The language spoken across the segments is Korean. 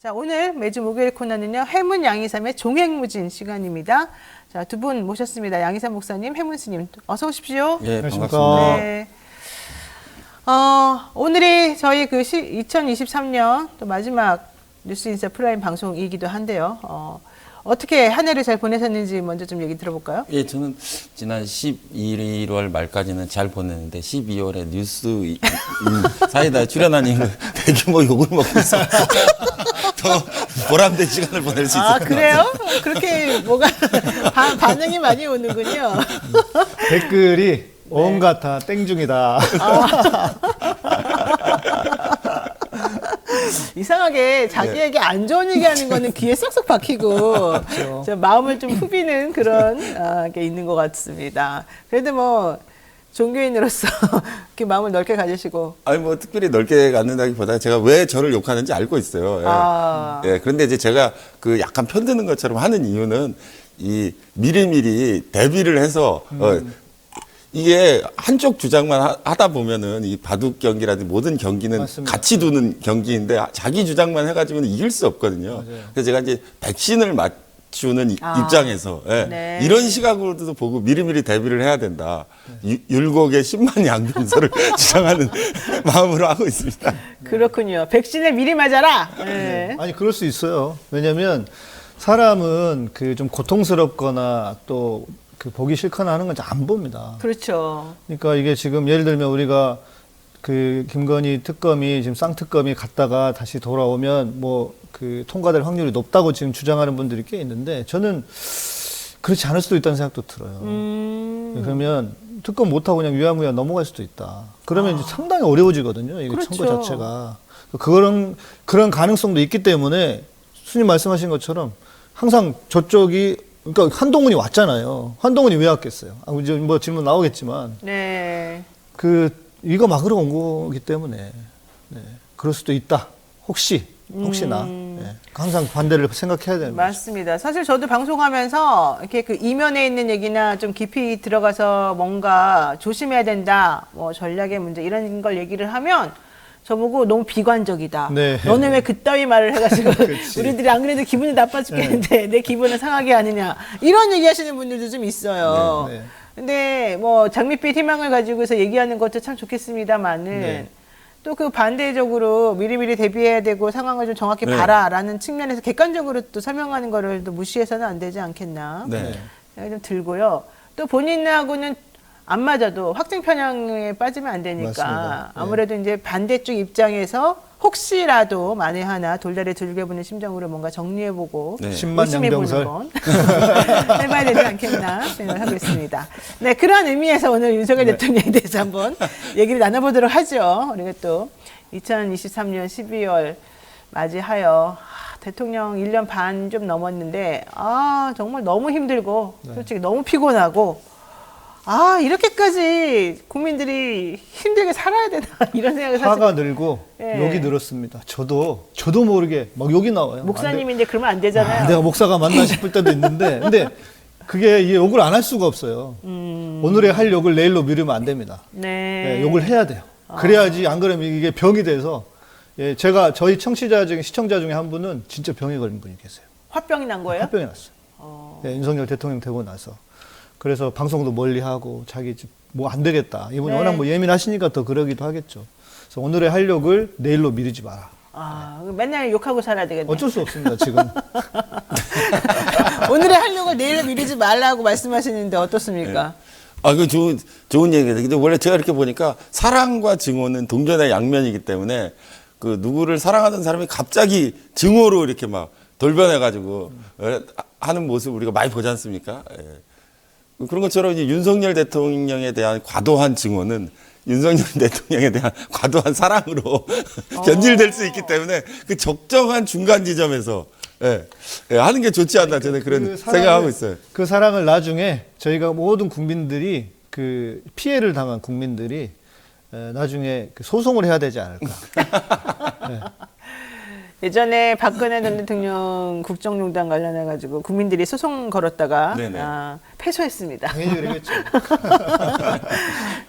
자, 오늘 매주 목요일 코너는요, 해문 양이삼의 종횡무진 시간입니다. 자, 두 분 모셨습니다. 양이삼 목사님, 해문 스님, 어서 오십시오. 네, 반갑습니다. 네. 오늘이 저희 2023년 또 마지막 뉴스인사 프라임 방송이기도 한데요. 어떻게 한 해를 잘 보내셨는지 먼저 좀 얘기 들어볼까요? 예, 저는 지난 11월 말까지는 잘 보냈는데 12월에 뉴스 사이다에 출연한 이후 대규모 욕을 먹고 있어. 더 보람된 시간을 보낼 수 있을 것 같아요. 그래요? 그렇게 뭐가 반응이 많이 오는군요. 댓글이 온갖 다 땡중이다. 이상하게 자기에게 안 좋은 얘기하는 거는 귀에 쏙쏙 박히고 그렇죠. 저 마음을 좀 후비는 그런 게 있는 것 같습니다. 그래도 뭐 종교인으로서 이렇게 마음을 넓게 가지시고 아니 뭐 특별히 넓게 갖는다기보다 제가 왜 저를 욕하는지 알고 있어요. 예. 예, 그런데 이제 제가 그 약간 편드는 것처럼 하는 이유는 이 미리미리 대비를 해서 이게 한쪽 주장만 하다 보면은 이 바둑 경기라든지 모든 경기는 맞습니다. 같이 두는 경기인데 자기 주장만 해가지고는 이길 수 없거든요. 맞아요. 그래서 제가 이제 백신을 맞추는 입장에서 예. 네. 이런 시각으로도 보고 미리미리 대비를 해야 된다. 율곡의 10만 양병설을 주장하는 마음으로 하고 있습니다. 그렇군요. 백신을 미리 맞아라. 네. 아니 그럴 수 있어요. 왜냐하면 사람은 그 좀 고통스럽거나 또 그 보기 싫거나 하는 건 잘 안 봅니다. 그렇죠. 그러니까 이게 지금 예를 들면 우리가 그 김건희 특검이 지금 쌍특검이 갔다가 다시 돌아오면 뭐 그 통과될 확률이 높다고 지금 주장하는 분들이 꽤 있는데 저는 그렇지 않을 수도 있다는 생각도 들어요. 그러면 특검 못하고 그냥 유야무야 넘어갈 수도 있다. 그러면 이제 상당히 어려워지거든요. 이게 그렇죠. 선거 자체가. 그런 가능성도 있기 때문에 스님 말씀하신 것처럼 항상 저쪽이 그러니까 한동훈이 왔잖아요. 한동훈이 왜 왔겠어요? 이제 뭐 질문 나오겠지만 네. 이거 막으러 온 거기 때문에 네, 그럴 수도 있다. 혹시나 네, 항상 반대를 생각해야 되는 거죠. 맞습니다. 사실 저도 방송하면서 이렇게 그 이면에 있는 얘기나 좀 깊이 들어가서 뭔가 조심해야 된다, 뭐 전략의 문제 이런 걸 얘기를 하면 저보고 너무 비관적이다. 네. 너는 왜 그따위 말을 해가지고 그치. 우리들이 안 그래도 기분이 나빠 죽겠는데 내 기분을 상하게 하느냐 이런 얘기하시는 분들도 좀 있어요. 네, 네. 근데 뭐 장밋빛 희망을 가지고서 얘기하는 것도 참 좋겠습니다만은 네. 또 그 반대적으로 미리미리 대비해야 되고 상황을 좀 정확히 네. 봐라라는 측면에서 객관적으로 또 설명하는 거를 또 무시해서는 안 되지 않겠나 네. 생각이 좀 들고요. 또 본인하고는 안 맞아도 확증 편향에 빠지면 안 되니까 맞습니다. 네. 아무래도 이제 반대쪽 입장에서 혹시라도 만에 하나 돌다리 들겨보는 심정으로 뭔가 정리해보고 네. 10만 의심해보는 양병설. 건 해봐야 되지 않겠나 생각을 하고 있습니다. 네, 그런 의미에서 오늘 윤석열 대통령에 대해서 한번 얘기를 나눠보도록 하죠. 우리가 또 2023년 12월 맞이하여 대통령 1년 반 좀 넘었는데 정말 너무 힘들고 솔직히 너무 피곤하고 이렇게까지 국민들이 힘들게 살아야 되나 이런 생각을 사실 화가 늘고 예. 욕이 늘었습니다. 저도 모르게 막 욕이 나와요. 목사님인데 그러면 안 되잖아요. 내가 목사가 맞나 싶을 때도 있는데, 근데 그게 이 욕을 안 할 수가 없어요. 오늘의 할 욕을 내일로 미루면 안 됩니다. 네. 네, 욕을 해야 돼요. 그래야지 안 그러면 이게 병이 돼서 저희 시청자 중에 한 분은 진짜 병에 걸린 분이 계세요. 화병이 난 거예요? 화병이 났어요. 윤석열 대통령 되고 나서. 그래서 방송도 멀리 하고 자기 뭐 안 되겠다. 이분이 네. 워낙 뭐 예민하시니까 더 그러기도 하겠죠. 그래서 오늘의 할 욕을 내일로 미루지 마라. 맨날 욕하고 살아야 되겠네. 어쩔 수 없습니다, 지금. 오늘의 할 욕을 내일로 미루지 말라고 말씀하시는데 어떻습니까? 그 좋은 얘기예요. 근데 원래 제가 이렇게 보니까 사랑과 증오는 동전의 양면이기 때문에 그 누구를 사랑하던 사람이 갑자기 증오로 이렇게 막 돌변해가지고 하는 모습 우리가 많이 보지 않습니까? 예. 그런 것처럼 이제 윤석열 대통령에 대한 과도한 증오는 윤석열 대통령에 대한 과도한 사랑으로 변질될 수 있기 때문에 그 적정한 중간 지점에서 하는 게 좋지 않나 저는 그런 생각하고 있어요. 그 사랑을 나중에 저희가 모든 국민들이 그 피해를 당한 국민들이 나중에 그 소송을 해야 되지 않을까. 예전에 박근혜 전 대통령 국정농단 관련해가지고 국민들이 소송 걸었다가 네네. 패소했습니다. 당연히 그러겠죠.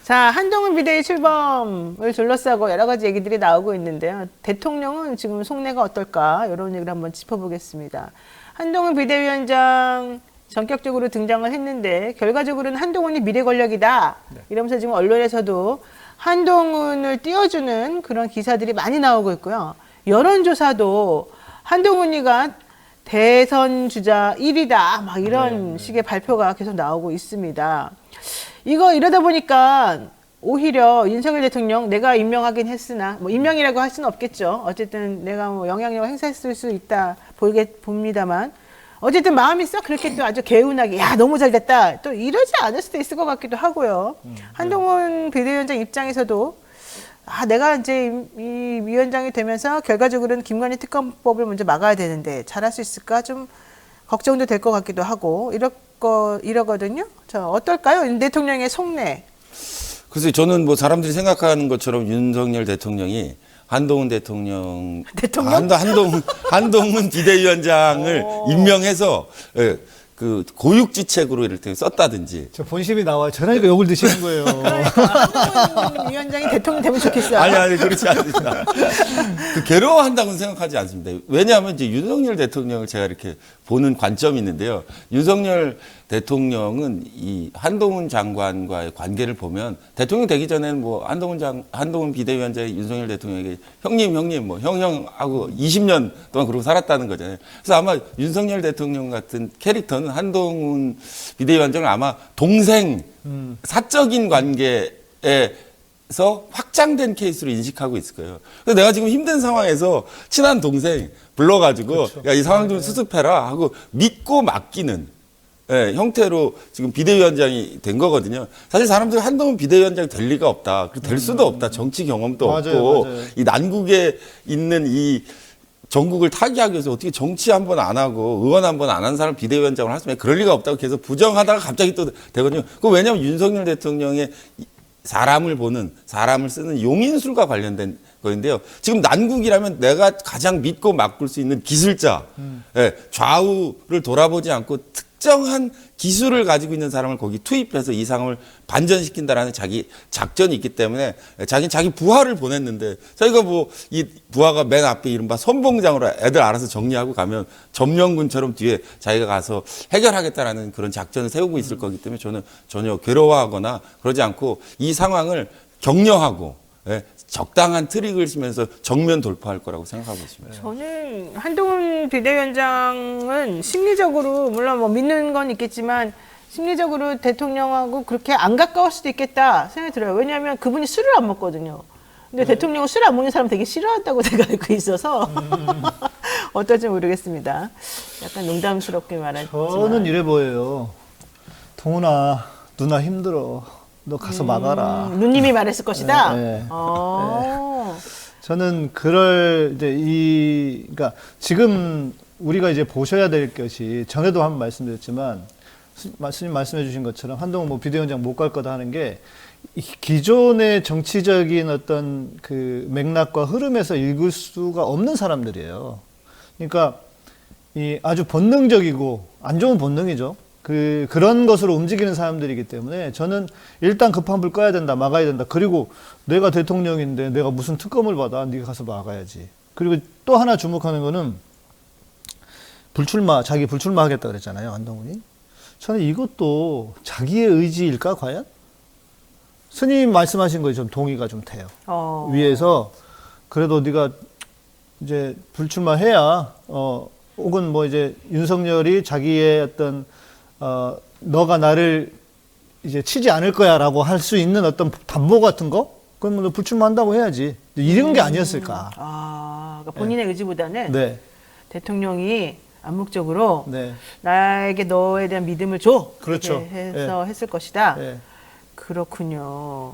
자, 한동훈 비대위 출범을 둘러싸고 여러 가지 얘기들이 나오고 있는데요. 대통령은 지금 속내가 어떨까? 이런 얘기를 한번 짚어보겠습니다. 한동훈 비대위원장 전격적으로 등장을 했는데 결과적으로는 한동훈이 미래 권력이다. 이러면서 지금 언론에서도 한동훈을 띄워주는 그런 기사들이 많이 나오고 있고요. 여론조사도 한동훈이가 대선 주자 1위다. 막 이런 식의 발표가 계속 나오고 있습니다. 이러다 보니까 오히려 윤석열 대통령 내가 임명하긴 했으나 뭐 임명이라고 할 수는 없겠죠. 어쨌든 내가 뭐 영향력을 행사했을 수 있다 봅니다만 어쨌든 마음이 썩 그렇게 또 아주 개운하게 야 너무 잘 됐다 또 이러지 않을 수도 있을 것 같기도 하고요. 한동훈 비대위원장 입장에서도 내가 이제 이 위원장이 되면서 결과적으로는 김건희 특검법을 먼저 막아야 되는데 잘할 수 있을까 좀 걱정도 될 것 같기도 하고 이러거든요. 자, 어떨까요? 윤 대통령의 속내. 그래서 저는 뭐 사람들이 생각하는 것처럼 윤석열 대통령이 한동훈 대통령, 한동훈 비대위원장을 임명해서 그 고육지책으로 이렇게 썼다든지. 저 본심이 나와요. 저러니까 욕을 드시는 거예요. 한동훈 위원장이 대통령 되면 좋겠어요. 아니, 그렇지 않습니다. 그 괴로워한다고는 생각하지 않습니다. 왜냐하면 이제 윤석열 대통령을 제가 이렇게 보는 관점이 있는데요. 윤석열 대통령은 이 한동훈 장관과의 관계를 보면 대통령 되기 전에는 뭐 한동훈 비대위원장이 윤석열 대통령에게 형님, 뭐 형하고 20년 동안 그러고 살았다는 거잖아요. 그래서 아마 윤석열 대통령 같은 캐릭터는 한동훈 비대위원장을 아마 동생, 사적인 관계에 서 확장된 케이스로 인식하고 있을 거예요. 그래서 내가 지금 힘든 상황에서 친한 동생 불러가지고 그렇죠. 야, 이 상황 좀 수습해라 하고 믿고 맡기는 형태로 지금 비대위원장이 된 거거든요. 사실 사람들이 한동훈 비대위원장이 될 리가 없다. 될 수도 없다. 정치 경험도 없고 맞아요. 이 난국에 있는 이 전국을 타개하기 위해서 어떻게 정치 한 번 안 하고 의원 한 번 안 한 사람 비대위원장을 할 수 있냐. 그럴 리가 없다고 계속 부정하다가 갑자기 또 되거든요. 그 왜냐하면 윤석열 대통령의 사람을 쓰는 용인술과 관련된 거인데요. 지금 난국이라면 내가 가장 믿고 맡길 수 있는 기술자, 좌우를 돌아보지 않고 특정한 기술을 가지고 있는 사람을 거기 투입해서 이 상황을 반전시킨다라는 자기 작전이 있기 때문에 자기 부하를 보냈는데 저희가 뭐 이 부하가 맨 앞에 이른바 선봉장으로 애들 알아서 정리하고 가면 점령군처럼 뒤에 자기가 가서 해결하겠다라는 그런 작전을 세우고 있을 거기 때문에 저는 전혀 괴로워하거나 그러지 않고 이 상황을 격려하고 적당한 트릭을 쓰면서 정면 돌파할 거라고 생각하고 있습니다. 저는 한동훈 비대위원장은 심리적으로 물론 뭐 믿는 건 있겠지만 심리적으로 대통령하고 그렇게 안 가까울 수도 있겠다 생각이 들어요. 왜냐하면 그분이 술을 안 먹거든요. 근데 대통령은 술 안 먹는 사람 되게 싫어한다고 제가 알고 있어서 어떨지 모르겠습니다. 약간 농담스럽게 말하지만 저는 이래 보여요. 동훈아, 누나 힘들어. 너 가서 막아라. 누님이 말했을 것이다. 네. 저는 그러니까 지금 우리가 이제 보셔야 될 것이 전에도 한번 말씀드렸지만 스님 말씀해 주신 것처럼 한동훈 뭐 비대위원장 못 갈 거다 하는 게 기존의 정치적인 어떤 그 맥락과 흐름에서 읽을 수가 없는 사람들이에요. 그러니까 이 아주 본능적이고 안 좋은 본능이죠. 그런 것으로 움직이는 사람들이기 때문에 저는 일단 급한 불 꺼야 된다, 막아야 된다. 그리고 내가 대통령인데 내가 무슨 특검을 받아? 네가 가서 막아야지. 그리고 또 하나 주목하는 거는 자기 불출마하겠다 그랬잖아요, 한동훈이. 저는 이것도 자기의 의지일까, 과연? 스님 말씀하신 거에 좀 동의가 좀 돼요. 위에서 그래도 네가 이제 불출마해야, 혹은 뭐 이제 윤석열이 자기의 어떤 너가 나를 이제 치지 않을 거야라고 할 수 있는 어떤 담보 같은 거? 그건 뭐 불출마한다고 해야지. 이런 게 아니었을까. 그러니까 본인의 의지보다는 네. 대통령이 암묵적으로 네. 나에게 너에 대한 믿음을 줘. 그렇죠. 이렇게 해서 했을 것이다. 네. 그렇군요.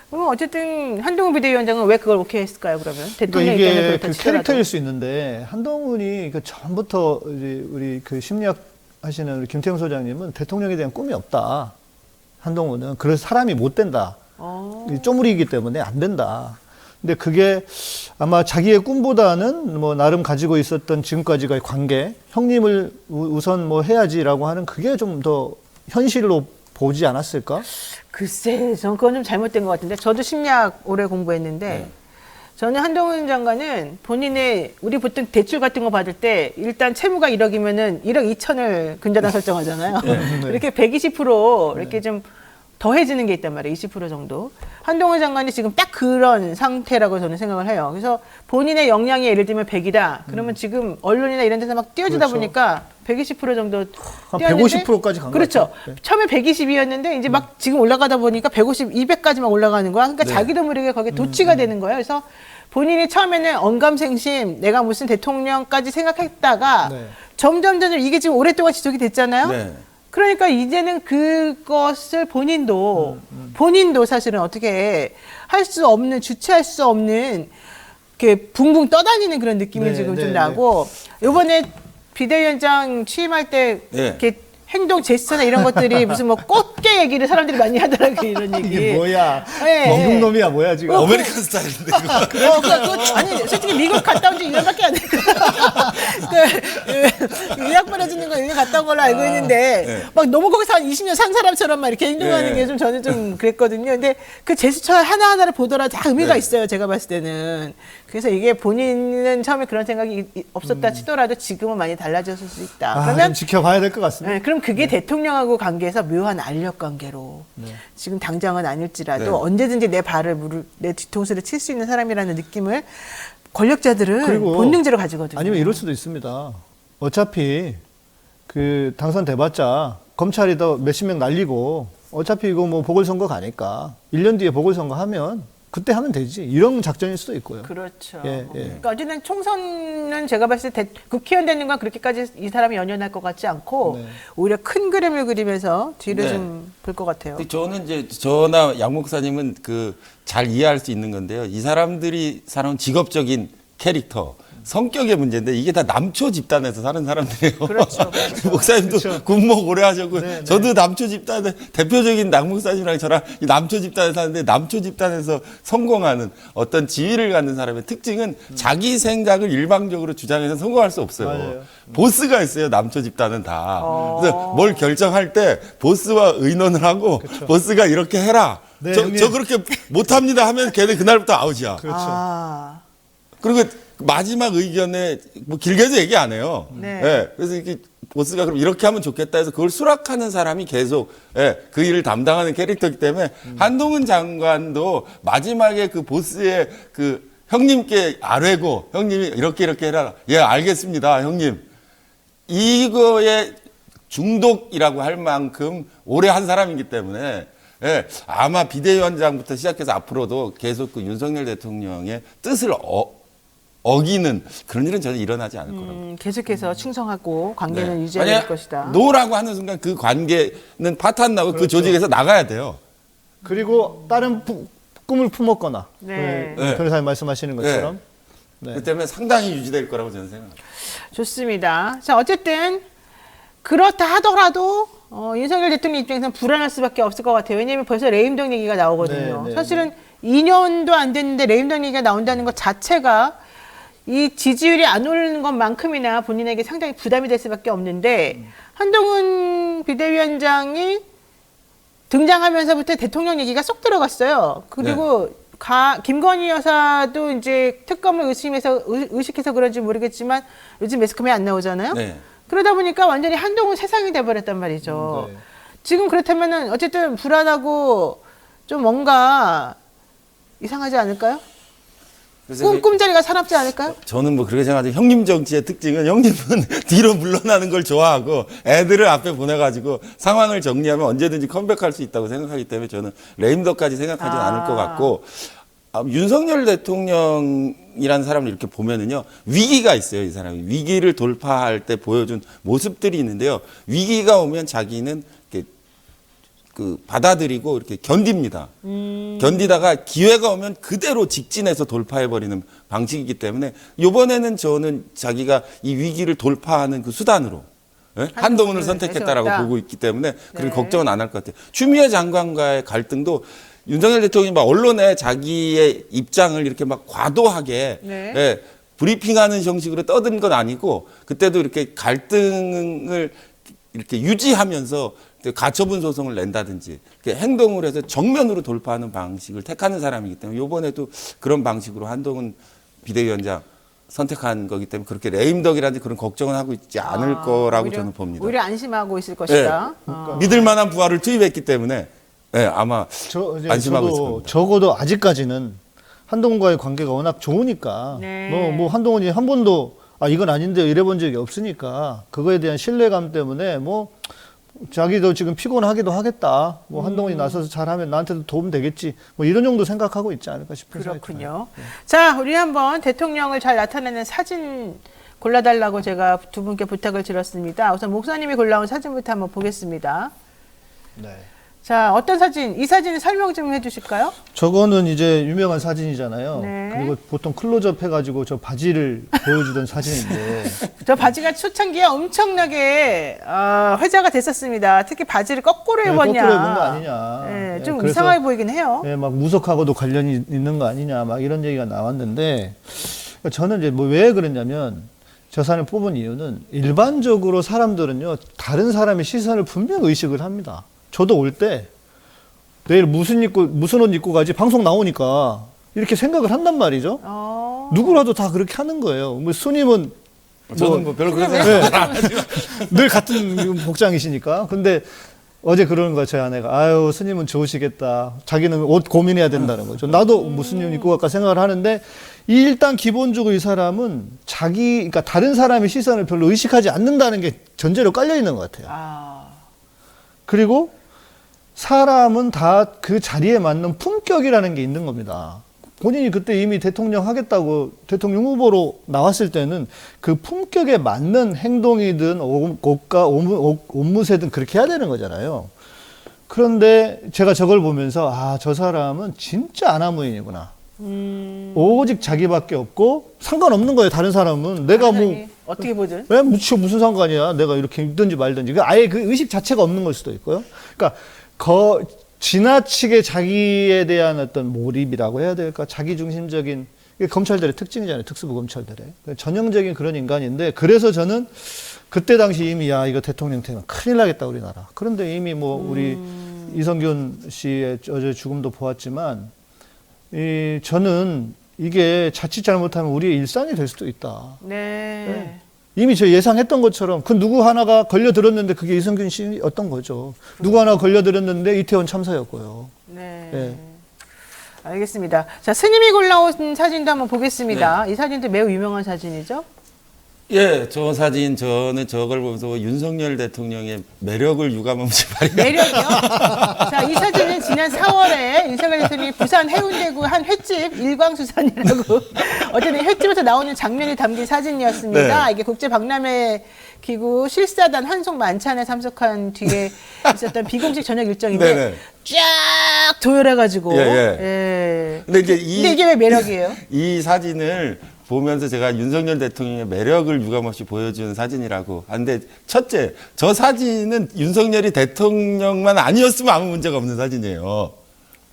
그럼 어쨌든 한동훈 비대위원장은 왜 그걸 오케이 했을까요, 그러면? 그러니까 대통령 입장에 이게 그렇다 그 치더라도. 캐릭터일 수 있는데 한동훈이 그 전부터 이제 우리 그 심리학 하시는 우리 김태형 소장님은 대통령에 대한 꿈이 없다. 한동훈은 그래서 사람이 못 된다. 쪼물이기 때문에 안 된다. 근데 그게 아마 자기의 꿈보다는 뭐 나름 가지고 있었던 지금까지의 관계, 형님을 우선 뭐 해야지라고 하는 그게 좀 더 현실로 보지 않았을까? 글쎄, 전 그건 좀 잘못된 것 같은데 저도 심리학 오래 공부했는데 저는 한동훈 장관은 본인의 우리 보통 대출 같은 거 받을 때 일단 채무가 1억이면은 1억 2천을 근저당 설정하잖아요. 이렇게 120% 이렇게 좀 더해지는 게 있단 말이에요. 20% 정도. 한동훈 장관이 지금 딱 그런 상태라고 저는 생각을 해요. 그래서 본인의 역량이 예를 들면 100이다. 그러면 지금 언론이나 이런 데서 막 띄워주다 그렇죠. 보니까 120% 정도 한 뛰었는데 150%까지 간 그렇죠. 것 같아요. 네. 처음에 120이었는데 이제 막 지금 올라가다 보니까 150, 200까지만 올라가는 거야. 그러니까 네. 자기도 모르게 거기에 도취가 되는 거예요. 그래서 본인이 처음에는 언감생심 내가 무슨 대통령까지 생각했다가 네. 점점 이게 지금 오랫동안 지속이 됐잖아요. 네. 그러니까 이제는 그것을 본인도 사실은 어떻게 할 수 없는, 주체할 수 없는 이렇게 붕붕 떠다니는 그런 느낌이 네, 지금 네, 좀 네. 나고 이번에 비대위원장 취임할 때 네. 이렇게 행동 제스처나 이런 것들이 무슨 뭐 꽃게 얘기를 사람들이 많이 하더라고요. 이런 얘기. 이게 뭐야? 네. 먹는 놈이야 뭐야 지금? 아메리칸 스타일인데 이거. 아니 솔직히 미국 갔다 온 지 1년밖에 안 됐고 그 의학 벌어지는 거 1년 갔다 온 걸로 알고 있는데 네. 막 너무 거기서 한 20년 산 사람처럼 막 이렇게 행동하는 네. 게 좀 저는 좀 그랬거든요. 근데 그 제스처 하나하나를 보더라도 다 의미가 네. 있어요. 제가 봤을 때는. 그래서 이게 본인은 처음에 그런 생각이 없었다 치더라도 지금은 많이 달라졌을 수 있다. 좀 그러면 지켜봐야 될 것 같습니다. 네, 그럼 그게 대통령하고 관계에서 묘한 알력 관계로 지금 당장은 아닐지라도 네. 언제든지 내 뒤통수를 칠 수 있는 사람이라는 느낌을 권력자들은 그리고 본능적으로 가지거든요. 아니면 이럴 수도 있습니다. 어차피 그 당선돼봤자 검찰이 더 몇십 명 날리고 어차피 이거 뭐 보궐선거 가니까 1년 뒤에 보궐선거 하면 그때 하면 되지. 이런 작전일 수도 있고요. 그렇죠. 예, 예. 그러니까 어쨌든 총선은 제가 봤을 때 국회의원 되는 건 그렇게까지 이 사람이 연연할 것 같지 않고 네. 오히려 큰 그림을 그리면서 뒤를 네. 좀 볼 것 같아요. 근데 저는 이제 저나 양 목사님은 그 잘 이해할 수 있는 건데요. 이 사람들이 사는 직업적인 캐릭터, 성격의 문제인데 이게 다 남초 집단에서 사는 사람들이에요. 그렇죠, 그렇죠. 목사님도 그렇죠. 군목 오래 하셨고 네, 네. 저도 남초 집단에 대표적인 양 목사님이랑 저랑 이 남초 집단에 사는데 남초 집단에서 성공하는 어떤 지위를 갖는 사람의 특징은 자기 생각을 일방적으로 주장해서 성공할 수 없어요. 맞아요. 보스가 있어요. 남초 집단은 다. 그래서 뭘 결정할 때 보스와 의논을 하고 보스가 이렇게 해라. 네, 저 형님. 그렇게 못합니다 하면 걔네 그날부터 아웃이야. 그렇죠. 아, 그리고 마지막 의견에 뭐 길게도 얘기 안 해요. 네. 예, 그래서 이렇게 보스가 그럼 이렇게 하면 좋겠다 해서 그걸 수락하는 사람이 계속 그 일을 담당하는 캐릭터이기 때문에 한동훈 장관도 마지막에 그 보스의 그 형님께 아뢰고 형님이 이렇게 해라. 예, 알겠습니다, 형님. 이거에 중독이라고 할 만큼 오래 한 사람이기 때문에 아마 비대위원장부터 시작해서 앞으로도 계속 그 윤석열 대통령의 뜻을 어기는 그런 일은 저는 일어나지 않을 거라고. 계속해서 충성하고 관계는 네. 유지해야 될 만약 것이다. 노라고 하는 순간 그 관계는 파탄 나고 그 조직에서 나가야 돼요. 그리고 다른 꿈을 품었거나 네. 네. 변호사님 말씀하시는 것처럼 네. 그 때문에 상당히 유지될 거라고 저는 생각합니다. 좋습니다. 자, 어쨌든 그렇다 하더라도 윤석열 대통령 입장에서는 불안할 수밖에 없을 것 같아요. 왜냐하면 벌써 레임덕 얘기가 나오거든요. 네, 네, 사실은 2년도 안 됐는데 레임덕 얘기가 나온다는 것 자체가 이 지지율이 안 오르는 것만큼이나 본인에게 상당히 부담이 될 수밖에 없는데 한동훈 비대위원장이 등장하면서부터 대통령 얘기가 쏙 들어갔어요. 그리고 김건희 여사도 이제 특검을 의식해서 그런지 모르겠지만 요즘 매스컴에 안 나오잖아요. 네. 그러다 보니까 완전히 한동훈 세상이 돼버렸단 말이죠. 네. 지금 그렇다면은 어쨌든 불안하고 좀 뭔가 이상하지 않을까요? 그래서 꿈자리가 사납지 않을까요? 저는 뭐 그렇게 생각하죠. 형님 정치의 특징은 형님은 뒤로 물러나는 걸 좋아하고 애들을 앞에 보내가지고 상황을 정리하면 언제든지 컴백할 수 있다고 생각하기 때문에 저는 레임덕까지 생각하지는 않을 것 같고 윤석열 대통령이라는 사람을 이렇게 보면은요 위기가 있어요. 이 사람이 위기를 돌파할 때 보여준 모습들이 있는데요. 위기가 오면 자기는 이렇게 받아들이고 이렇게 견딥니다. 견디다가 기회가 오면 그대로 직진해서 돌파해버리는 방식이기 때문에 이번에는 저는 자기가 이 위기를 돌파하는 그 수단으로 한동훈을 선택했다라고 내세웠다. 보고 있기 때문에 그런 네. 걱정은 안 할 것 같아요. 추미애 장관과의 갈등도 윤석열 대통령이 막 언론에 자기의 입장을 이렇게 막 과도하게 네. 예, 브리핑하는 형식으로 떠든 건 아니고 그때도 이렇게 갈등을 이렇게 유지하면서 가처분 소송을 낸다든지 이렇게 행동을 해서 정면으로 돌파하는 방식을 택하는 사람이기 때문에 이번에도 그런 방식으로 한동훈 비대위원장 선택한 거기 때문에 그렇게 레임덕이라든지 그런 걱정은 하고 있지 않을 거라고 오히려, 저는 봅니다. 오히려 안심하고 있을 것이다. 믿을 만한 부하를 투입했기 때문에 아마 안심하고 있을 겁니다. 적어도 아직까지는 한동훈과의 관계가 워낙 좋으니까 네. 뭐 한동훈이 한 번도 이건 아닌데 이래본 적이 없으니까 그거에 대한 신뢰감 때문에 뭐 자기도 지금 피곤하기도 하겠다. 뭐 한동훈이 나서서 잘하면 나한테도 도움 되겠지. 뭐 이런 정도 생각하고 있지 않을까 싶은 생각이 들어요. 그렇군요. 자, 우리 한번 대통령을 잘 나타내는 사진 골라달라고 제가 두 분께 부탁을 드렸습니다. 우선 목사님이 골라온 사진부터 한번 보겠습니다. 네. 자, 어떤 사진? 이 사진 설명 좀 해주실까요? 저거는 이제 유명한 사진이잖아요. 네. 그리고 보통 클로즈업 해가지고 저 바지를 보여주던 사진인데 저 바지가 초창기에 엄청나게 회자가 됐었습니다. 특히 바지를 거꾸로 네, 입었냐. 거꾸로 입은 거 아니냐. 네, 네, 좀 그래서 이상하게 보이긴 해요. 막 무속하고도 관련이 있는 거 아니냐, 막 이런 얘기가 나왔는데, 저는 이제 뭐 왜 그랬냐면, 저 사람을 뽑은 이유는 일반적으로 사람들은요, 다른 사람의 시선을 분명 의식을 합니다. 저도 올 때, 내일 무슨 옷 입고 가지? 방송 나오니까, 이렇게 생각을 한단 말이죠. 누구라도 다 그렇게 하는 거예요. 뭐 스님은 저는 뭐 별로 그런 생각 늘 같은 복장이시니까. 근데 어제 그러는 거야, 저희 아내가. 아유, 스님은 좋으시겠다. 자기는 옷 고민해야 된다는 거죠. 나도 무슨 옷 입고 갈까 생각을 하는데, 일단 기본적으로 이 사람은 그러니까 다른 사람의 시선을 별로 의식하지 않는다는 게 전제로 깔려 있는 것 같아요. 그리고 사람은 다 그 자리에 맞는 품격이라는 게 있는 겁니다. 본인이 그때 이미 대통령 하겠다고 대통령 후보로 나왔을 때는 그 품격에 맞는 행동이든 옷과 옷무새든 그렇게 해야 되는 거잖아요. 그런데 제가 저걸 보면서 저 사람은 진짜 아나무인이구나. 오직 자기밖에 없고 상관없는 거예요. 다른 사람은 내가 뭐 어떻게 보든 왜 무슨 상관이야. 내가 이렇게 입든지 말든지. 아예 그 의식 자체가 없는 걸 수도 있고요. 그러니까 지나치게 자기에 대한 어떤 몰입이라고 해야 될까? 자기중심적인, 이게 검찰들의 특징이잖아요. 특수부 검찰들의. 전형적인 그런 인간인데, 그래서 저는 그때 당시 이미, 이거 대통령 되면 큰일 나겠다, 우리나라. 그런데 이미 뭐, 우리 이성균 씨의 어제 죽음도 보았지만, 저는 이게 자칫 잘못하면 우리의 일상이 될 수도 있다. 네. 이미 저 예상했던 것처럼 그 누구 하나가 걸려들었는데 그게 이성균 씨였던 거죠. 누구 하나 걸려들었는데 이태원 참사였고요. 네. 네. 알겠습니다. 자, 스님이 골라온 사진도 한번 보겠습니다. 이 사진도 매우 유명한 사진이죠? 예, 저는 저걸 보면서 윤석열 대통령의 매력을 유감없이 발견. 매력이요? 자, 이 사진은 지난 4월에 윤석열 대통령이 부산 해운대구 한 횟집 일광수산이라고 어쨌든 횟집에서 나오는 장면이 담긴 사진이었습니다. 네. 이게 국제 박람회 기구 실사단 환송 만찬에 참석한 뒤에 있었던 비공식 저녁 일정인데 네네. 쫙 도열해가지고. 예. 근데 이제 근데 이게 왜 매력이에요? 이 사진을 보면서 제가 윤석열 대통령의 매력을 유감없이 보여준 사진이라고 하는데, 첫째, 저 사진은 윤석열이 대통령만 아니었으면 아무 문제가 없는 사진이에요.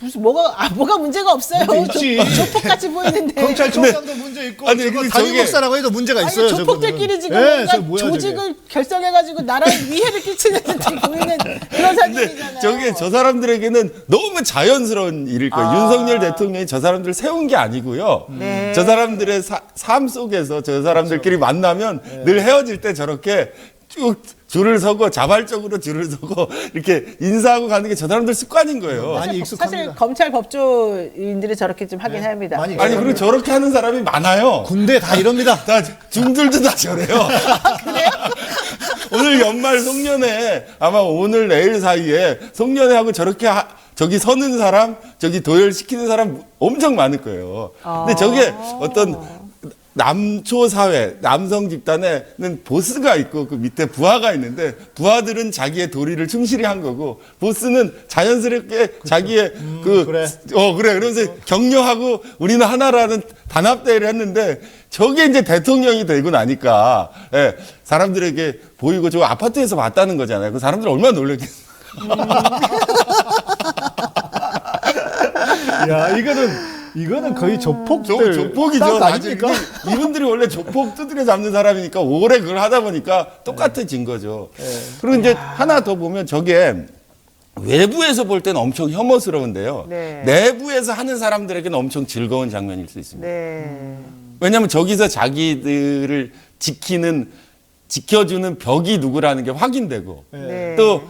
무슨 뭐가 문제가 없어요. 있지. 조폭같이 보이는데. 검찰총장도 문제 있고, 아니, 저거 근데 담임 저게- 목사라고 해도 문제가 아니, 있어요. 조폭들끼리 지금 저거는. 저 뭔가 뭐야, 조직을 결성해가지고 나라에 위해를 끼치는 듯이 보이는 그런 근데 사진이잖아요. 저게 저 사람들에게는 너무 자연스러운 일일 거예요. 윤석열 대통령이 저 사람들을 세운 게 아니고요. 네. 저 사람들의 삶 속에서 저 사람들끼리 만나면 늘 헤어질 때 저렇게 쭉 줄을 서고 자발적으로 줄을 서고 이렇게 인사하고 가는 게 저 사람들 습관인 거예요. 많이 익숙합니다. 사실 검찰 법조인들이 저렇게 좀 하긴 합니다. 많이 아니 그리고 저렇게 하는 사람이 많아요. 군대 다 이럽니다. 다 중들도 다 저래요. 그래요? 오늘 연말 송년회 아마 오늘 내일 사이에 송년회 하고 저렇게 저기 서는 사람, 저기 도열시키는 사람 엄청 많을 거예요. 근데 저게 어떤 남초 사회, 남성 집단에는 보스가 있고 그 밑에 부하가 있는데 부하들은 자기의 도리를 충실히 한 거고 보스는 자연스럽게 자기의 그래. 그러면서 격려하고 우리는 하나라는 단합대회를 했는데 저게 이제 대통령이 되고 나니까 사람들에게 보이고 저 아파트에서 봤다는 거잖아요. 그 사람들 얼마나 놀랐겠어요. 야, 이거는 거의 조폭들 조폭이죠. 딱 나중에 아닙니까? 이분들이 원래 조폭 두드려 잡는 사람이니까 오래 그걸 하다 보니까 똑같아진 거죠. 그리고 이제 하나 더 보면 저게 외부에서 볼 때는 엄청 혐오스러운데요. 네. 내부에서 하는 사람들에게는 엄청 즐거운 장면일 수 있습니다. 네. 왜냐하면 저기서 자기들을 지켜주는 벽이 누구라는 게 확인되고 네. 또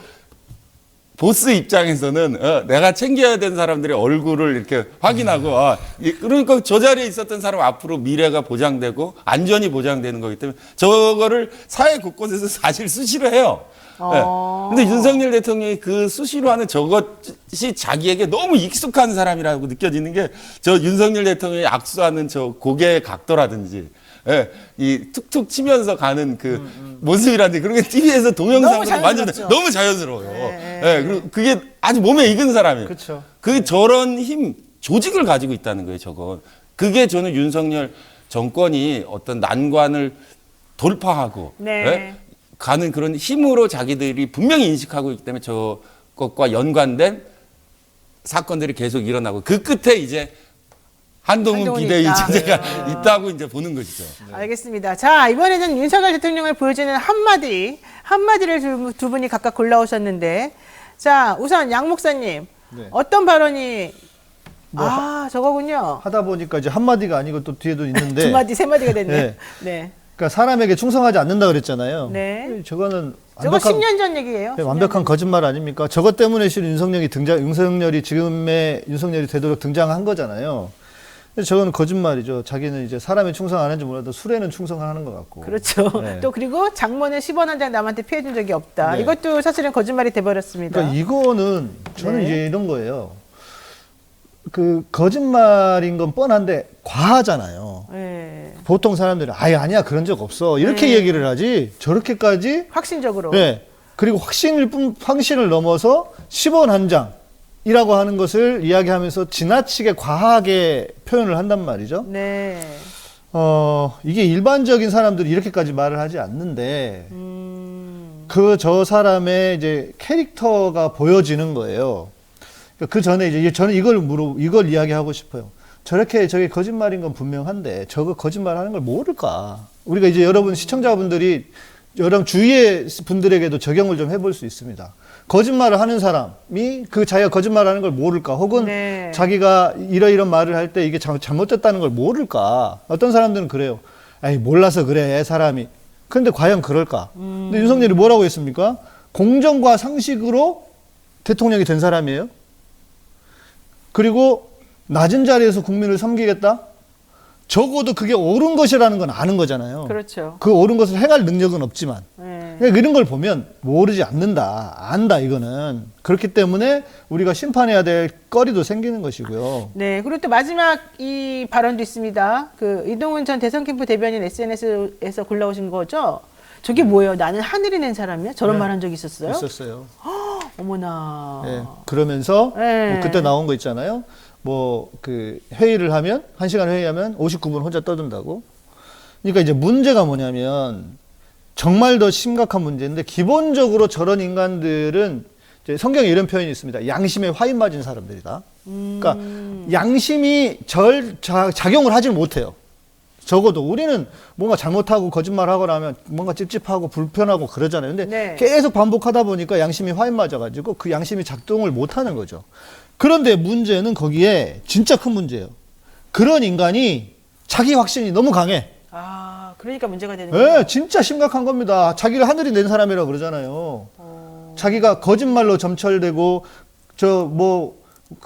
보스 입장에서는 내가 챙겨야 되는 사람들의 얼굴을 이렇게 확인하고 그러니까 저 자리에 있었던 사람 앞으로 미래가 보장되고 안전이 보장되는 거기 때문에 저거를 사회 곳곳에서 사실 수시로 해요. 근데 윤석열 대통령이 그 수시로 하는 저것이 자기에게 너무 익숙한 사람이라고 느껴지는 게 저 윤석열 대통령이 악수하는 저 고개의 각도라든지 이 툭툭 치면서 가는 그 모습이라든지 그런 게 TV에서 동영상으로 완전 너무 자연스러워요. 그리고 그게 아주 몸에 익은 사람이에요. 그쵸. 그 저런 힘, 조직을 가지고 있다는 거예요, 저거. 그게 저는 윤석열 정권이 어떤 난관을 돌파하고 네. 가는 그런 힘으로 자기들이 분명히 인식하고 있기 때문에 저것과 연관된 사건들이 계속 일어나고 그 끝에 이제 한동훈 한동훈이 비대위 있다. 체제가 있다고 이제 보는 것이죠. 알겠습니다. 자, 이번에는 윤석열 대통령을 보여주는 한마디를 두 분이 각각 골라오셨는데, 자, 우선 양 목사님, 네. 어떤 발언이, 뭐 저거군요. 하다 보니까 이제 한 마디가 아니고 또 뒤에도 있는데 두 마디, 세 마디가 됐네요. 네. 네. 그러니까 사람에게 충성하지 않는다 그랬잖아요. 네. 저거는 저거 10년 전 얘기예요. 네, 완벽한 거짓말 아닙니까? 저것 때문에 실은 윤석열이 지금의 윤석열이 되도록 등장한 거잖아요. 근데 저건 거짓말이죠. 자기는 이제 사람에 충성 안 하는지 몰라도 술에는 충성하는 것 같고. 그렇죠. 네. 또 그리고 장모는 10원 한 장 남한테 피해준 적이 없다. 네. 이것도 사실은 거짓말이 돼버렸습니다. 그러니까 이거는 저는 네. 이제 이런 거예요. 그 거짓말인 건 뻔한데 과하잖아요. 네. 보통 사람들은 아니야 그런 적 없어 이렇게 네. 얘기를 하지 저렇게까지. 확신적으로. 네. 그리고 확신을 넘어서 10원 한 장이라고 하는 것을 이야기하면서 지나치게 과하게 표현을 한단 말이죠. 네. 이게 일반적인 사람들이 이렇게까지 말을 하지 않는데 저 사람의 이제 캐릭터가 보여지는 거예요. 그 전에 이제 저는 이걸 이야기하고 싶어요. 저게 거짓말인 건 분명한데 저거 거짓말 하는 걸 모를까? 우리가 이제 여러분 시청자분들이 여러분 주위의 분들에게도 적용을 좀 해볼 수 있습니다. 거짓말을 하는 사람이 자기가 거짓말하는 걸 모를까? 혹은 네. 자기가 이런 말을 할 때 이게 잘못됐다는 걸 모를까? 어떤 사람들은 그래요. 몰라서 그래 사람이. 그런데 과연 그럴까? 근데 윤석열이 뭐라고 했습니까? 공정과 상식으로 대통령이 된 사람이에요. 그리고 낮은 자리에서 국민을 섬기겠다? 적어도 그게 옳은 것이라는 건 아는 거잖아요. 그렇죠. 그 옳은 것을 행할 능력은 없지만. 네. 그러니까 이런 걸 보면 모르지 않는다. 안다, 이거는. 그렇기 때문에 우리가 심판해야 될 거리도 생기는 것이고요. 네. 그리고 또 마지막 이 발언도 있습니다. 그 이동훈 전 대선 캠프 대변인 SNS에서 골라오신 거죠? 저게 뭐예요? 나는 하늘이 낸 사람이야? 저런 네. 말 한 적 있었어요? 있었어요. 어머나. 네. 그러면서 네. 뭐 그때 나온 거 있잖아요. 회의를 하면, 1시간 회의하면 59분 혼자 떠든다고. 그러니까 이제 문제가 뭐냐면 정말 더 심각한 문제인데 기본적으로 저런 인간들은 이제 성경에 이런 표현이 있습니다. 양심에 화인 맞은 사람들이다. 그러니까 양심이 작용을 하질 못해요. 적어도 우리는 뭔가 잘못하고 거짓말하거나 하면 뭔가 찝찝하고 불편하고 그러잖아요. 근데 네. 계속 반복하다 보니까 양심이 화인 맞아가지고 그 양심이 작동을 못하는 거죠. 그런데 문제는 거기에 진짜 큰 문제예요. 그런 인간이 자기 확신이 너무 강해. 그러니까 문제가 되는 거예요. 네, 진짜 심각한 겁니다. 자기를 하늘이 낸 사람이라고 그러잖아요. 자기가 거짓말로 점철되고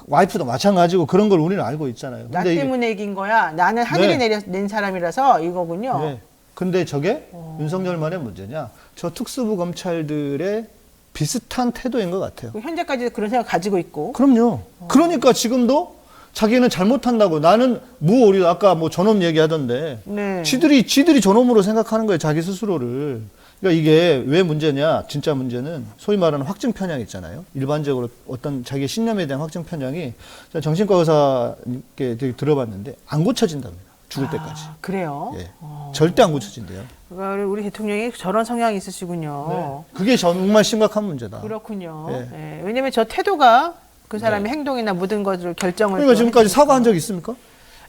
와이프도 마찬가지고 그런 걸 우리는 알고 있잖아요. 나 근데 때문에 이긴 거야. 나는 하늘이 네. 낸 사람이라서 이거군요. 네. 근데 저게 윤석열만의 문제냐? 저 특수부 검찰들의 비슷한 태도인 것 같아요. 현재까지도 그런 생각 가지고 있고. 그럼요. 그러니까 지금도 자기는 잘못한다고 나는 무오류 아까 저놈 얘기하던데 네. 지들이 저놈으로 생각하는 거예요. 자기 스스로를. 그러니까 이게 왜 문제냐? 진짜 문제는 소위 말하는 확증 편향 있잖아요. 일반적으로 어떤 자기 신념에 대한 확증 편향이 정신과 의사님께 되게 들어봤는데 안 고쳐진답니다. 죽을 때까지. 그래요? 예. 절대 안 고쳐진대요. 그러니까 우리 대통령이 저런 성향이 있으시군요. 그게 정말 심각한 문제다. 그렇군요. 예. 예, 왜냐면 저 태도가 그 사람의 행동이나 모든 것을 결정을. 그러니까 또 지금까지 해주니까. 사과한 적 있습니까?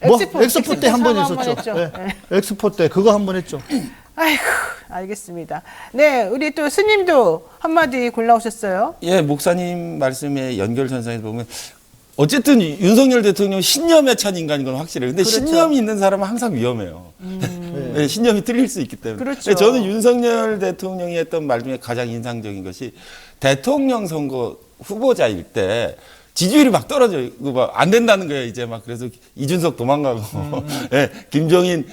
엑스포 때 한 번 사과 한번 있었죠. 했죠. 네. 네. 엑스포 때 그거 한 번 했죠. 아이고, 알겠습니다. 네, 우리 또 스님도 한마디 골라오셨어요. 예, 목사님 말씀의 연결선상에서 보면 어쨌든 윤석열 대통령 신념에 찬 인간인 건 확실해요. 근데 그렇죠. 신념이 있는 사람은 항상 위험해요. 네, 신념이 틀릴 수 있기 때문에. 그렇죠. 근데 저는 윤석열 대통령이 했던 말 중에 가장 인상적인 것이 대통령 선거 후보자일 때 지지율이 막 떨어져요. 이거 막 안 된다는 거예요, 이제 막. 그래서 이준석 도망가고, 예, 김종인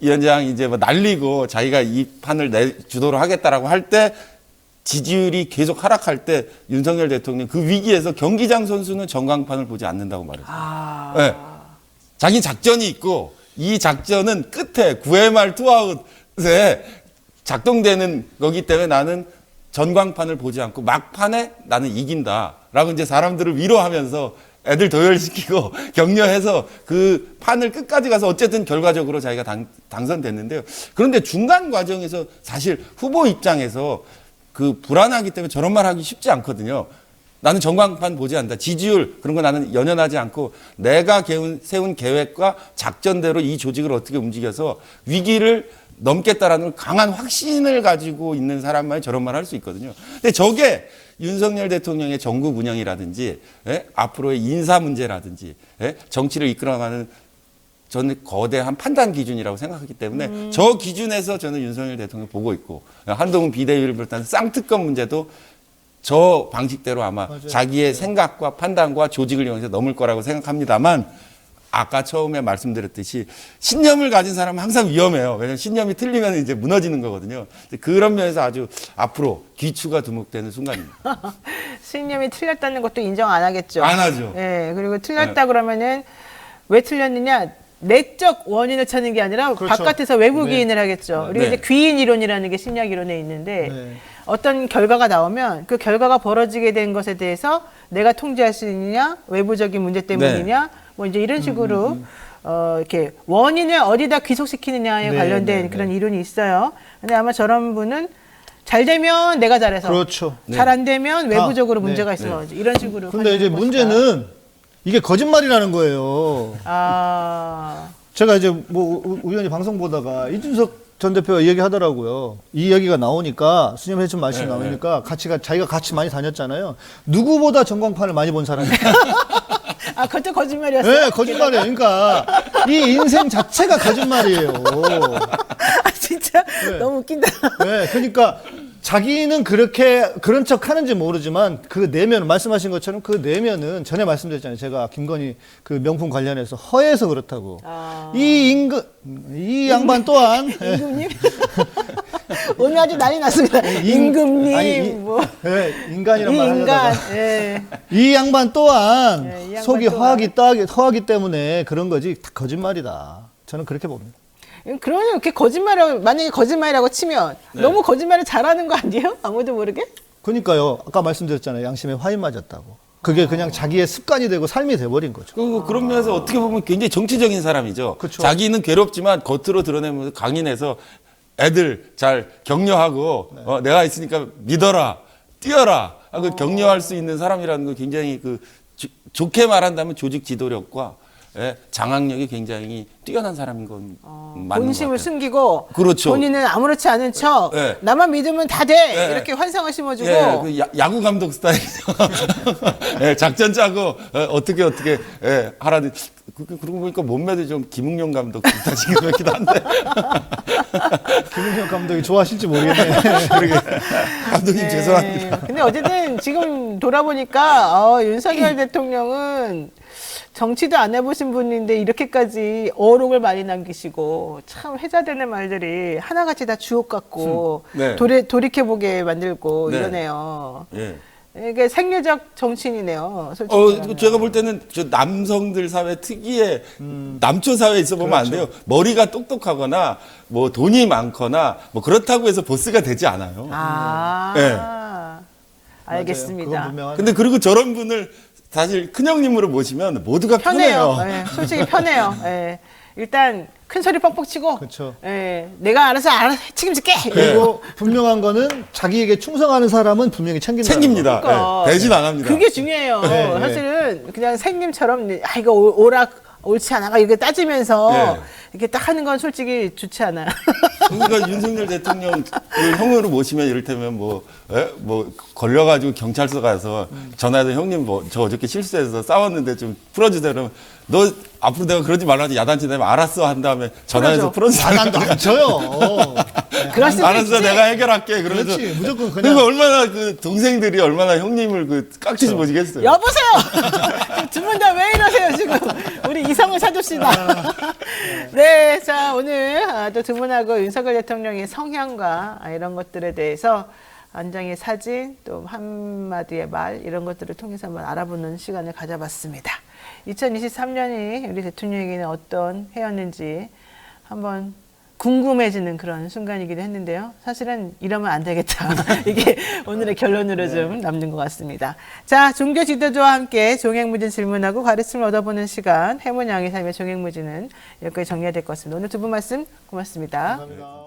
위원장 이제 막 날리고 자기가 이 판을 주도를 하겠다라고 할 때 지지율이 계속 하락할 때 윤석열 대통령 그 위기에서 경기장 선수는 전광판을 보지 않는다고 말했어요. 아, 예. 자기 작전이 있고 이 작전은 끝에 9회 말 투아웃에 작동되는 거기 때문에 나는 전광판을 보지 않고 막판에 나는 이긴다라고 이제 사람들을 위로하면서 애들 도열시키고 격려해서 그 판을 끝까지 가서 어쨌든 결과적으로 자기가 당선됐는데요. 그런데 중간 과정에서 사실 후보 입장에서 그 불안하기 때문에 저런 말 하기 쉽지 않거든요. 나는 전광판 보지 않는다. 지지율 그런 거 나는 연연하지 않고 내가 세운 계획과 작전대로 이 조직을 어떻게 움직여서 위기를 넘겠다라는 강한 확신을 가지고 있는 사람만이 저런 말 할 수 있거든요. 근데 저게 윤석열 대통령의 전국 운영이라든지 앞으로의 인사 문제라든지 정치를 이끌어가는 저는 거대한 판단 기준이라고 생각하기 때문에 저 기준에서 저는 윤석열 대통령 보고 있고 한동훈 비대위를 비롯한 쌍특검 문제도 저 방식대로 아마 맞아요. 자기의 생각과 판단과 조직을 이용해서 넘을 거라고 생각합니다만 아까 처음에 말씀드렸듯이 신념을 가진 사람은 항상 위험해요. 왜냐하면 신념이 틀리면 이제 무너지는 거거든요. 그런 면에서 아주 앞으로 귀추가 두목되는 순간입니다. 신념이 틀렸다는 것도 인정 안 하겠죠. 안 하죠. 네, 그리고 틀렸다 그러면은 왜 틀렸느냐? 내적 원인을 찾는 게 아니라 그렇죠. 바깥에서 외부 네. 기인을 하겠죠. 우리가 네. 이제 귀인 이론이라는 게 심리학 이론에 있는데 네. 어떤 결과가 나오면 그 결과가 벌어지게 된 것에 대해서 내가 통제할 수 있느냐, 외부적인 문제 때문이냐, 뭐 이제 이런 식으로 이렇게 원인을 어디다 귀속시키느냐에 네, 관련된 네, 그런 네. 이론이 있어요. 근데 아마 저런 분은 잘 되면 내가 잘해서 그렇죠. 잘 안 되면 외부적으로 네. 문제가 있어 이런 식으로. 근데 이제 가지는 것이다. 문제는 이게 거짓말이라는 거예요. 아, 제가 이제 뭐 우연히 방송 보다가 이준석 전 대표가 얘기하더라고요. 이 얘기가 나오니까 수님 해준 말씀 나오니까 자기가 같이 많이 다녔잖아요. 누구보다 전광판을 많이 본 사람이에요. 아, 그것도 거짓말이었어요. 네, 거짓말이에요. 그러니까 이 인생 자체가 거짓말이에요. 아, 진짜 너무 웃긴다. 네, 그러니까 자기는 그렇게 그런 척 하는지 모르지만 그 내면은 말씀하신 것처럼 그 내면은 전에 말씀드렸잖아요. 제가 김건희 그 명품 관련해서 허해서 그렇다고. 아. 이 양반 또한 임금님? 오늘 아주 난리 났습니다. 임금님, 아니, 뭐. 네, 인간이란 이 말 인간, 하려다가 예. 이 양반 또한 네, 이 양반 속이 또한. 허하기 때문에 그런 거지 다 거짓말이다. 저는 그렇게 봅니다. 그러면 이렇게 거짓말이라고, 만약에 거짓말이라고 치면 너무 거짓말을 잘하는 거 아니에요? 아무도 모르게? 그러니까요. 아까 말씀드렸잖아요. 양심에 화인 맞았다고. 그게 그냥 자기의 습관이 되고 삶이 돼버린 거죠. 그런 면에서 어떻게 보면 굉장히 정치적인 사람이죠. 그쵸. 자기는 괴롭지만 겉으로 드러내면서 강인해서 애들 잘 격려하고 내가 있으니까 믿어라, 뛰어라 하고 격려할 수 있는 사람이라는 거 굉장히 좋게 말한다면 조직 지도력과 장악력이 굉장히 뛰어난 사람인 건 맞는 것 본심을 같아요. 숨기고 그렇죠. 본인은 아무렇지 않은 척 네. 나만 믿으면 다 돼. 네. 이렇게 환상을 심어주고 예, 그 야구 감독 스타일이죠. 예, 작전 짜고 어떻게 하라는. 그러고 보니까 몸매도 좀 김웅룡 감독 비슷하신 것 같기도 한데. 김은형 감독이 좋아하실지 모르겠네. 감독님 네. 죄송합니다. 근데 어쨌든 지금 돌아보니까 윤석열 대통령은 정치도 안 해보신 분인데 이렇게까지 어록을 많이 남기시고 참 회자되는 말들이 하나같이 다 주옥 같고 네. 돌이켜보게 만들고 네. 이러네요. 예. 이게 생리적 정치인이네요. 솔직히 말하면. 제가 볼 때는 저 남성들 사회 특유의 남초 사회에 있어 보면 안 돼요. 머리가 똑똑하거나 뭐 돈이 많거나 뭐 그렇다고 해서 보스가 되지 않아요. 아, 네. 그건 알겠습니다. 분명하네. 근데 그리고 저런 분을 사실 큰형님으로 모시면 모두가 편해요. 네, 솔직히 편해요. 네. 일단 큰 소리 뻥뻥 치고 그렇죠. 예, 내가 알아서 책임질게. 그리고 분명한 거는 자기에게 충성하는 사람은 분명히 챙깁니다. 그러니까. 예, 대신 안 합니다. 그게 중요해요. 네, 네. 사실은 그냥 생님처럼 아 이거 옳지 않아 막 이렇게 따지면서 네. 이렇게 딱 하는 건 솔직히 좋지 않아요. 그러니까 윤석열 대통령 그 형으로 모시면 이를테면 뭐 걸려가지고 경찰서 가서 전화해서 형님 뭐 저 어저께 실수해서 싸웠는데 좀 풀어주세요. 그러면 너 앞으로 내가 그러지 말라지 야단치 내면 알았어 한 다음에 전화해서 풀어주세요. 야단도 안 쳐요. 그럴 수도 알았어 있지. 내가 해결할게. 그러면서 그렇지. 무조건 그냥. 그리고 얼마나 그 동생들이 얼마나 형님을 그 깍지지 보시겠어요. 여보세요. 두 분 다 왜 이러세요 지금? 우리 이성을 찾읍시다. 네, 자 오늘 또 두 분하고 윤석열 대통령의 성향과 이런 것들에 대해서 한 장의 사진 또 한마디의 말 이런 것들을 통해서 한번 알아보는 시간을 가져봤습니다. 2023년이 우리 대통령에게는 어떤 해였는지 한번 궁금해지는 그런 순간이기도 했는데요. 사실은 이러면 안 되겠다. 이게 오늘의 결론으로 좀 남는 것 같습니다. 자, 종교 지도자와 함께 종횡무진 질문하고 가르침을 얻어보는 시간 해문 양의 삶의 종횡무진은 여기까지 정리해야 될 것 같습니다. 오늘 두 분 말씀 고맙습니다. 감사합니다.